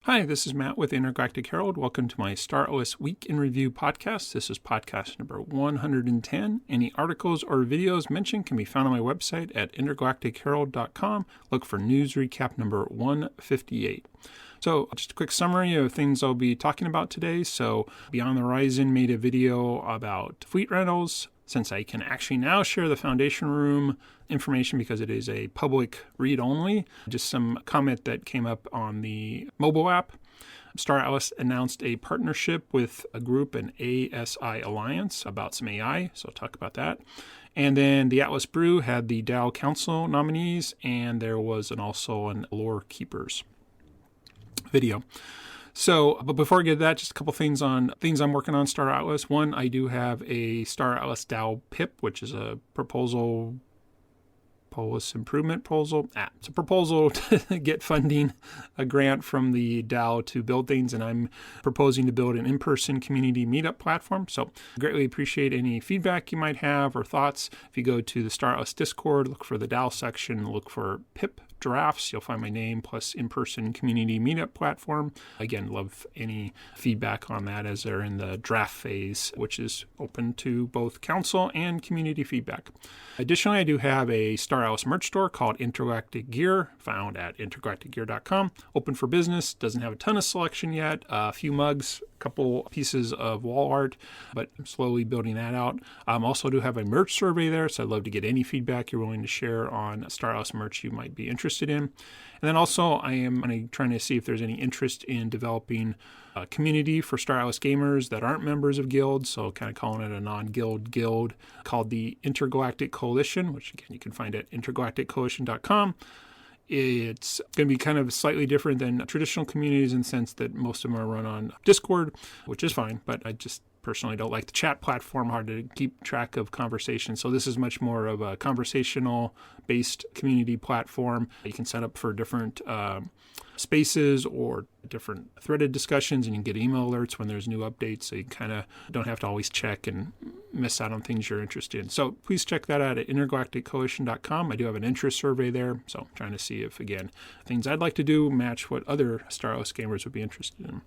Hi, this is Matt with Intergalactic Herald. Welcome to my Star OS Week in Review podcast. This is podcast number 110. Any articles or videos mentioned can be found on my website at intergalacticherald.com. Look for news recap number 158. So just a quick summary of things I'll be talking about today. So Beyond the Horizon made a video about fleet rentals. Since I can actually now share the Foundation Room information because it is a public read-only, just some comment that came up on the mobile app. Star Atlas announced a partnership with a group, an ASI Alliance, about some AI, so I'll talk about that. And then the Atlas Brew had the DAO Council nominees, and there was also an Lore Keepers video. So, but before I get to that, just a couple things on things I'm working on Star Atlas. One, I do have a Star Atlas DAO PIP, which is a proposal, Polis improvement proposal. It's a proposal to get funding, a grant from the DAO to build things, and I'm proposing to build an in-person community meetup platform. So greatly appreciate any feedback you might have or thoughts. If you go to the Star Atlas Discord, look for the DAO section, look for PIP drafts, you'll find my name plus in-person community meetup platform. Again, love any feedback on that as they're in the draft phase, which is open to both council and community feedback. Additionally, I do have a Star Atlas merch store called Intergalactic Gear, found at intergalacticgear.com. Open for business, doesn't have a ton of selection yet, a few mugs, a couple pieces of wall art, but I'm slowly building that out. Also do have a merch survey there, so I'd love to get any feedback you're willing to share on Star Atlas merch you might be interested in. And then also I am trying to see if there's any interest in developing a community for Star Atlas gamers that aren't members of guilds, so kind of calling it a non-guild guild called the Intergalactic Coalition, which again you can find at intergalacticcoalition.com. It's going to be kind of slightly different than traditional communities in the sense that most of them are run on Discord, which is fine, but I just personally don't like the chat platform, hard to keep track of conversations. So this is much more of a conversational-based community platform. You can set up for different spaces or different threaded discussions, and you can get email alerts when there's new updates, so you kind of don't have to always check and miss out on things you're interested in. So please check that out at intergalacticcoalition.com. I do have an interest survey there, so I'm trying to see if, again, things I'd like to do match what other Star Atlas gamers would be interested in.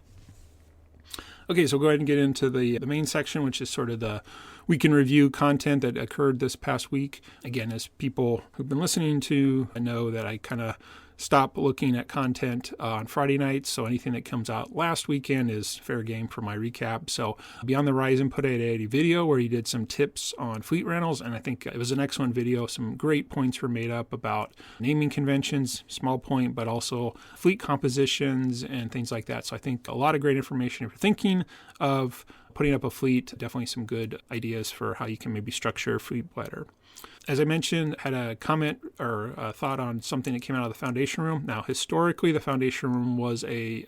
Okay, so go ahead and get into the main section, which is sort of the week in review content that occurred this past week. Again, as people who've been listening to know that I kind of stop looking at content on Friday nights, so anything that comes out last weekend is fair game for my recap. So Beyond the Horizon put out a video where he did some tips on fleet rentals, and I think it was an excellent video. Some great points were made up about naming conventions, small point, but also fleet compositions and things like that. So I think a lot of great information if you're thinking of putting up a fleet. Definitely some good ideas for how you can maybe structure a fleet better. As I mentioned, had a comment or a thought on something that came out of the Foundation Room. Now, historically, the Foundation Room was a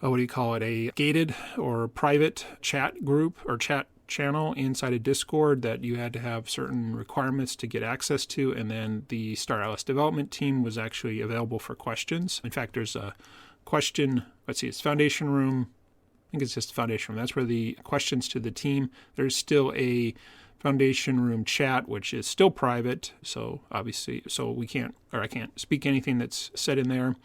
gated or private chat group or chat channel inside a Discord that you had to have certain requirements to get access to, and then the Star Atlas development team was actually available for questions. In fact, there's a question, it's Foundation Room. I think it's just Foundation Room. That's where the questions to the team. There's still a Foundation Room chat, which is still private. So obviously, I can't speak anything that's said in there.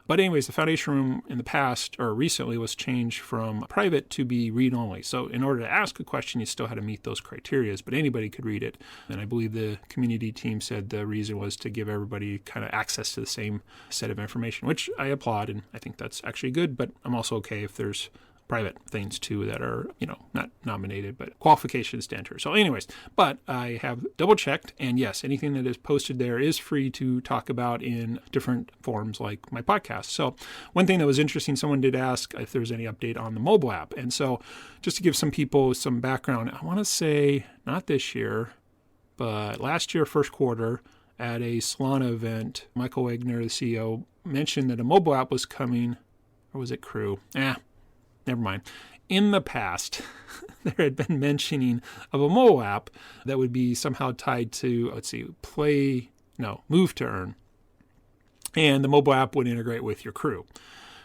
But anyways, the Foundation Room in the past or recently was changed from private to be read-only. So in order to ask a question, you still had to meet those criteria, but anybody could read it. And I believe the community team said the reason was to give everybody kind of access to the same set of information, which I applaud, and I think that's actually good. But I'm also okay if there's private things too that are, not nominated, but qualifications to enter. So anyways, but I have double checked, and yes, anything that is posted there is free to talk about in different forms like my podcast. So one thing that was interesting, someone did ask if there's any update on the mobile app. And so just to give some people some background, I want to say not this year, but last year, first quarter, at a Solana event, Michael Wagner, the CEO, mentioned that a mobile app was coming, or was it Crew? Never mind. In the past, there had been mentioning of a mobile app that would be somehow tied to, Move to Earn. And the mobile app would integrate with your Crew.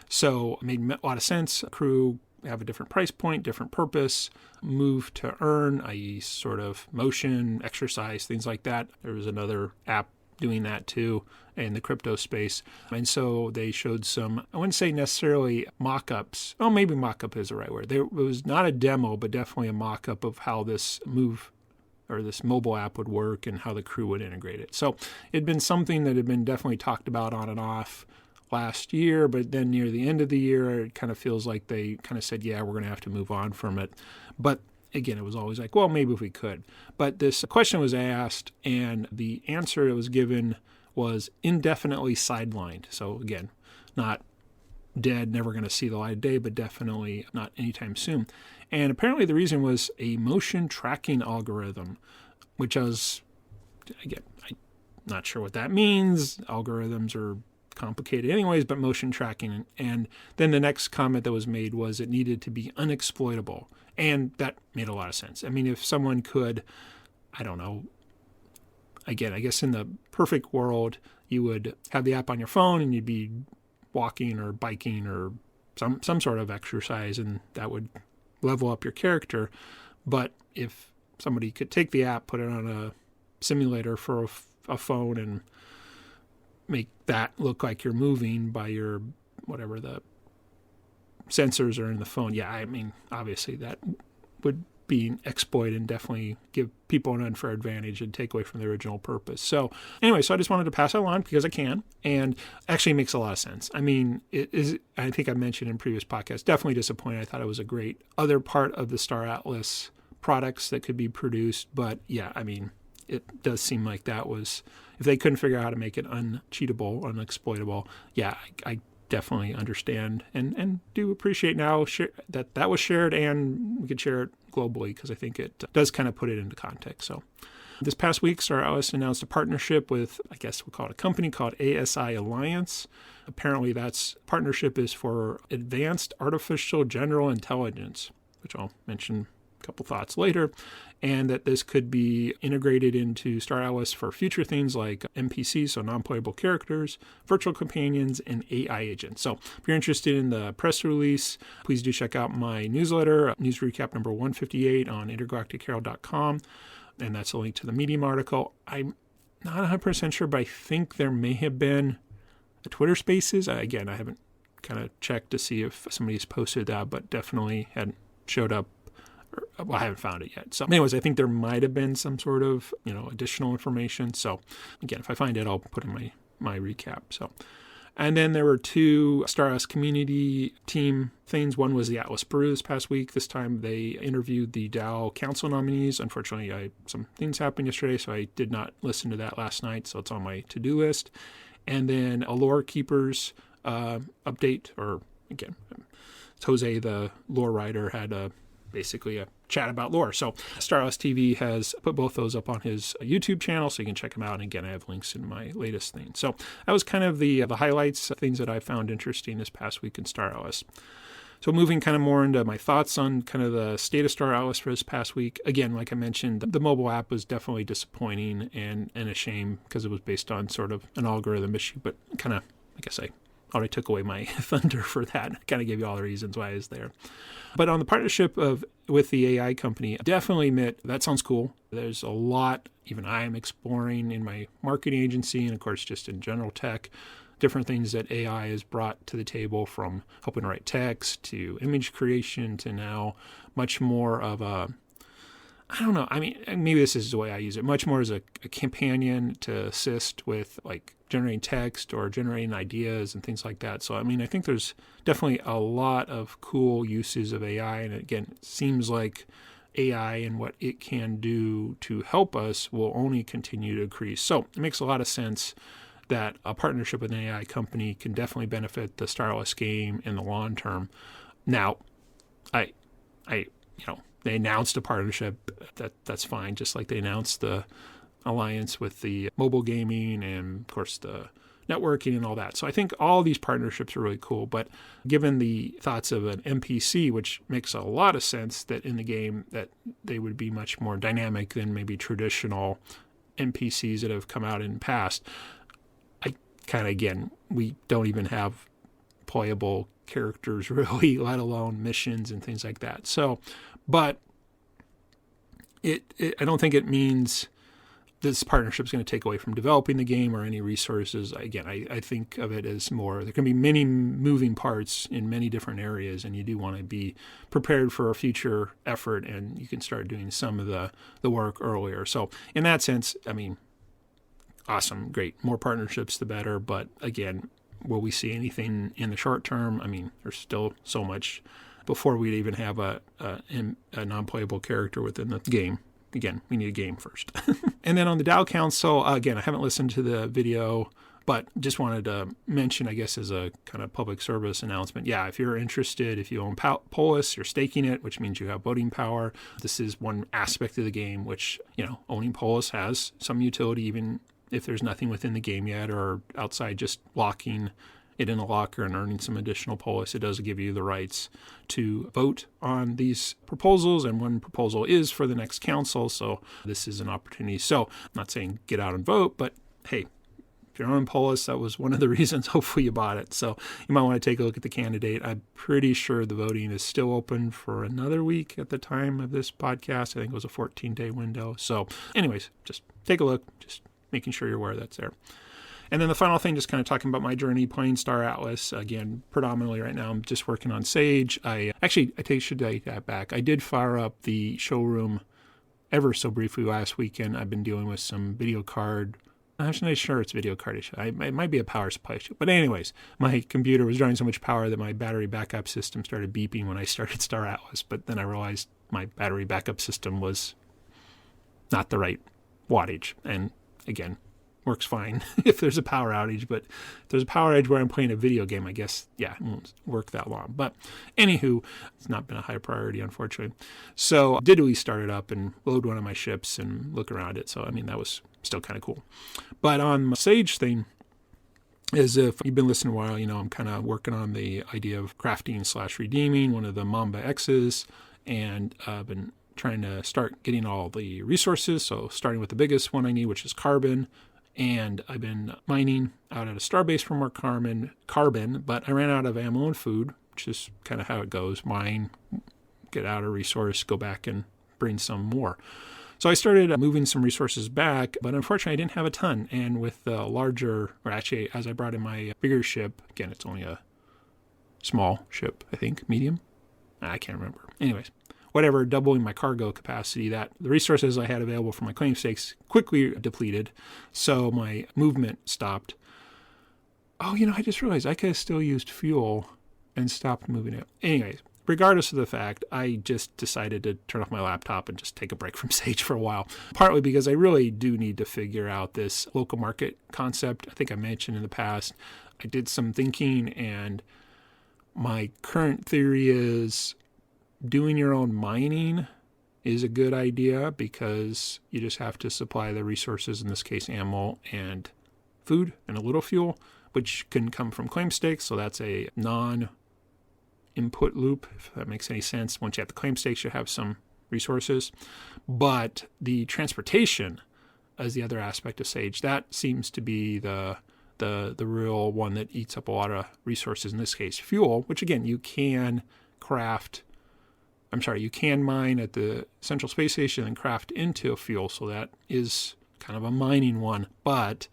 So it made a lot of sense. Crew have a different price point, different purpose. Move to Earn, i.e. sort of motion, exercise, things like that. There was another app doing that too in the crypto space. And so they showed some, I wouldn't say necessarily mock-ups. Oh, maybe mock-up is the right word. It was not a demo, but definitely a mock-up of how this this mobile app would work and how the crew would integrate it. So it'd been something that had been definitely talked about on and off last year, but then near the end of the year, it kind of feels like they kind of said, yeah, we're going to have to move on from it. But again, it was always like, well, maybe if we could. But this question was asked, and the answer that was given was indefinitely sidelined. So again, not dead, never going to see the light of day, but definitely not anytime soon. And apparently the reason was a motion tracking algorithm, which I'm not sure what that means. Algorithms are complicated anyways, but motion tracking. And then the next comment that was made was it needed to be unexploitable. And that made a lot of sense. I mean, if someone could, I don't know, again, I guess in the perfect world, you would have the app on your phone and you'd be walking or biking or some sort of exercise, and that would level up your character. But if somebody could take the app, put it on a simulator for a phone and make that look like you're moving by your whatever the sensors are in the phone, yeah, I mean, obviously that would be an exploit and definitely give people an unfair advantage and take away from the original purpose. So anyway, so I just wanted to pass that along because I can, and actually makes a lot of sense. I mean, it is, I think I mentioned in previous podcasts, definitely disappointed. I thought it was a great other part of the Star Atlas products that could be produced. But yeah, I mean, it does seem like that was, if they couldn't figure out how to make it uncheatable, unexploitable, yeah, I definitely understand and do appreciate now that was shared, and we could share it globally because I think it does kind of put it into context. So this past week, Star Atlas announced a partnership with, I guess we'll call it a company called ASI Alliance. Apparently that's partnership is for Advanced Artificial General Intelligence, which I'll mention a couple thoughts later, and that this could be integrated into Star Atlas for future things like NPCs, so non-playable characters, virtual companions, and AI agents. So if you're interested in the press release, please do check out my newsletter, news recap number 158 on intergalacticherald.com, and that's a link to the Medium article. I'm not 100% sure, but I think there may have been a Twitter Spaces. Again, I haven't kind of checked to see if somebody's posted that, but definitely hadn't showed up. Well, I haven't found it yet. So anyways, I think there might have been some sort of, additional information. So again, if I find it, I'll put in my recap. So, and then there were two Star Atlas community team things. One was the Atlas Brew this past week. This time they interviewed the DAO council nominees. Unfortunately, some things happened yesterday, so I did not listen to that last night. So it's on my to-do list. And then a Lore Keepers update, or again, Jose, the lore writer, had basically a chat about lore. So Star Atlas TV has put both those up on his YouTube channel, so you can check them out. And again, I have links in my latest thing. So that was kind of the highlights, things that I found interesting this past week in Star Atlas. So moving kind of more into my thoughts on kind of the state of Star Atlas for this past week. Again, like I mentioned, the mobile app was definitely disappointing and a shame because it was based on sort of an algorithm issue, but kind of, I guess I already took away my thunder for that. I kind of gave you all the reasons why I was there. But on the partnership with the AI company, definitely admit that sounds cool. There's a lot, even I am exploring in my marketing agency and of course just in general tech, different things that AI has brought to the table, from helping write text to image creation to now much more of a, I don't know, I mean, maybe this is the way I use it, much more as a companion to assist with like generating text or generating ideas and things like that. So, I mean, I think there's definitely a lot of cool uses of AI. And again, it seems like AI and what it can do to help us will only continue to increase. So it makes a lot of sense that a partnership with an AI company can definitely benefit the Star Atlas game in the long term. Now, they announced a partnership, that's fine, just like they announced the alliance with the mobile gaming and, of course, the networking and all that. So I think all these partnerships are really cool. But given the thoughts of an NPC, which makes a lot of sense that in the game that they would be much more dynamic than maybe traditional NPCs that have come out in the past, I kind of, again, we don't even have playable characters really, let alone missions and things like that. So, but I don't think it means this partnership is going to take away from developing the game or any resources. Again, I think of it as more, there can be many moving parts in many different areas, and you do want to be prepared for a future effort, and you can start doing some of the work earlier. So in that sense, I mean, awesome, great. More partnerships, the better. But again, will we see anything in the short term? I mean, there's still so much before we'd even have a non-playable character within the game. Again, we need a game first. And then on the DAO Council, again, I haven't listened to the video, but just wanted to mention, I guess, as a kind of public service announcement. Yeah, if you're interested, if you own Polis, you're staking it, which means you have voting power. This is one aspect of the game, which, owning Polis has some utility, even if there's nothing within the game yet or outside just locking it in a locker and earning some additional Polis. It does give you the rights to vote on these proposals, and one proposal is for the next council, so this is an opportunity. So I'm not saying get out and vote, but hey, if you're on Polis, that was one of the reasons hopefully you bought it. So you might want to take a look at the candidate. I'm pretty sure the voting is still open for another week at the time of this podcast. I think it was a 14-day window. So anyways, just take a look, just making sure you're aware that's there. And then the final thing, just kind of talking about my journey playing Star Atlas. Again, predominantly right now, I'm just working on Sage. Should take that back. I did fire up the showroom ever so briefly last weekend. I've been dealing with some video card. I'm not sure it's video card issue. It might be a power supply issue. But anyways, my computer was drawing so much power that my battery backup system started beeping when I started Star Atlas. But then I realized my battery backup system was not the right wattage. And again, works fine if there's a power outage, but if there's a power outage where I'm playing a video game, I guess, it won't work that long. But anywho, it's not been a high priority, unfortunately. So I did at least start it up and load one of my ships and look around it. So, I mean, that was still kind of cool. But on my Sage thing, as if you've been listening a while, I'm kind of working on the idea of crafting/redeeming one of the Mamba X's, and I've been trying to start getting all the resources. So starting with the biggest one I need, which is carbon. And I've been mining out at a starbase for more carbon, but I ran out of ammo and food, which is kind of how it goes. Mine, get out a resource, go back and bring some more. So I started moving some resources back, but unfortunately I didn't have a ton. And with the as I brought in my bigger ship, again, it's only a small ship, I think, medium. I can't remember. Anyways, whatever, doubling my cargo capacity, that the resources I had available for my claim stakes quickly depleted, so my movement stopped. Oh, I just realized I could have still used fuel and stopped moving it. Anyways, regardless of the fact, I just decided to turn off my laptop and just take a break from Sage for a while, partly because I really do need to figure out this local market concept. I think I mentioned in the past, I did some thinking, and my current theory is doing your own mining is a good idea because you just have to supply the resources, in this case ammo and food and a little fuel, which can come from claim stakes. So that's a non-input loop, if that makes any sense. Once you have the claim stakes, you have some resources. But the transportation as the other aspect of Sage, that seems to be the real one that eats up a lot of resources, in this case fuel, which again you can mine at the Central Space Station and craft into a fuel, so that is kind of a mining one. But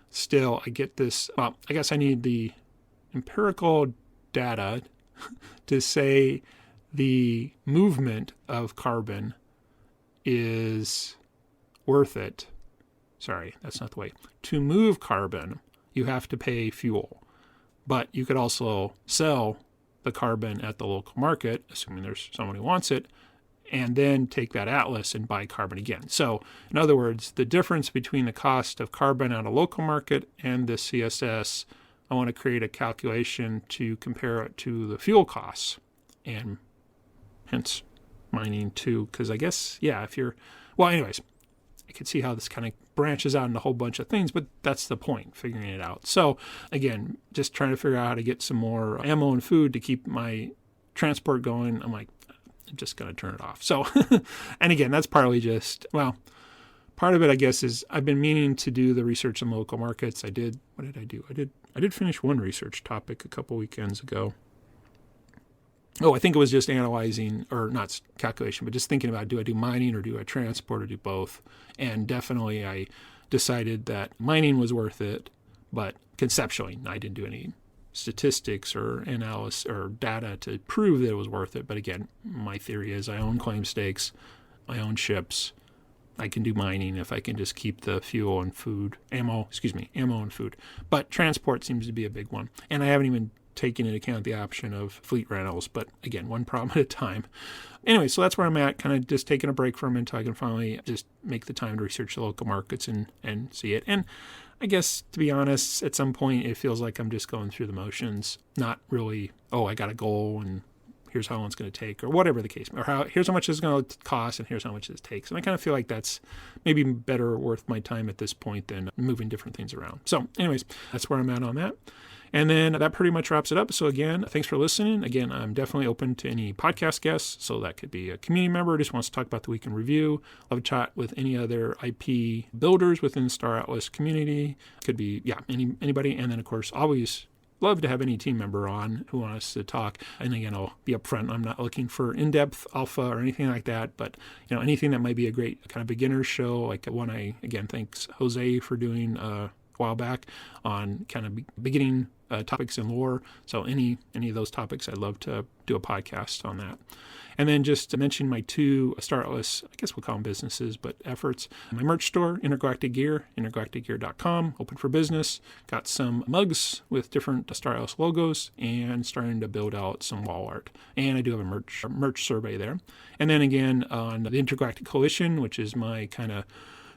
still, I get this, I guess I need the empirical data to say the movement of carbon is worth it. Sorry, that's not the way. To move carbon, you have to pay fuel. But you could also sell the carbon at the local market, assuming there's someone who wants it, and then take that Atlas and buy carbon again. So, in other words, the difference between the cost of carbon at a local market and the CSS, I want to create a calculation to compare it to the fuel costs, and hence mining too, because I guess, anyways, I could see how this kind of branches out into a whole bunch of things, but that's the point, figuring it out. So again, just trying to figure out how to get some more ammo and food to keep my transport going. I'm just going to turn it off. So, and again, that's partly just, part of it, I guess, is I've been meaning to do the research in local markets. What did I do? I did finish one research topic a couple weekends ago. I think it was just analyzing, or not calculation, but just thinking about, do I do mining or do I transport or do both? And definitely I decided that mining was worth it, but conceptually I didn't do any statistics or analysis or data to prove that it was worth it. But again, my theory is I own claim stakes, I own ships. I can do mining if I can just keep the fuel and food, ammo and food. But transport seems to be a big one. And I haven't even taken into account the option of fleet rentals, but again, one problem at a time. Anyway, so that's where I'm at, kind of just taking a break from it until I can finally just make the time to research the local markets and see it. And I guess, to be honest, at some point it feels like I'm just going through the motions, not really, I got a goal and here's how long it's going to take, or whatever the case, or here's how much it's going to cost and here's how much it takes. And I kind of feel like that's maybe better worth my time at this point than moving different things around. So anyways, that's where I'm at on that. And then that pretty much wraps it up. So again, thanks for listening. Again, I'm definitely open to any podcast guests. So that could be a community member who just wants to talk about the week in review. Love to chat with any other IP builders within the Star Atlas community. Could be, anybody. And then, of course, always love to have any team member on who wants to talk. And again, I'll be upfront. I'm not looking for in-depth alpha or anything like that, but anything that might be a great kind of beginner show, like one I, again, thanks Jose for doing a while back on kind of beginning topics in lore. So any of those topics, I'd love to do a podcast on that. And then just to mention my two Star Atlas, I guess we'll call them businesses, but efforts. My merch store, Intergalactic Gear, intergalacticgear.com, open for business. Got some mugs with different Star Atlas logos and starting to build out some wall art. And I do have a merch survey there. And then again, on the Intergalactic Coalition, which is my kind of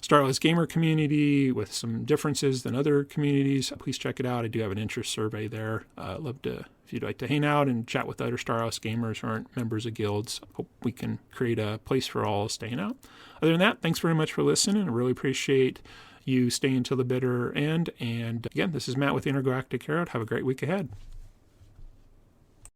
Star Atlas gamer community with some differences than other communities. Please check it out. I do have an interest survey there. Love to, if you'd like to hang out and chat with other Star Atlas gamers who aren't members of guilds. Hope we can create a place for all staying out. Other than that, thanks very much for listening. I really appreciate you staying till the bitter end. And again, this is Matt with Intergalactic Herald. Have a great week ahead.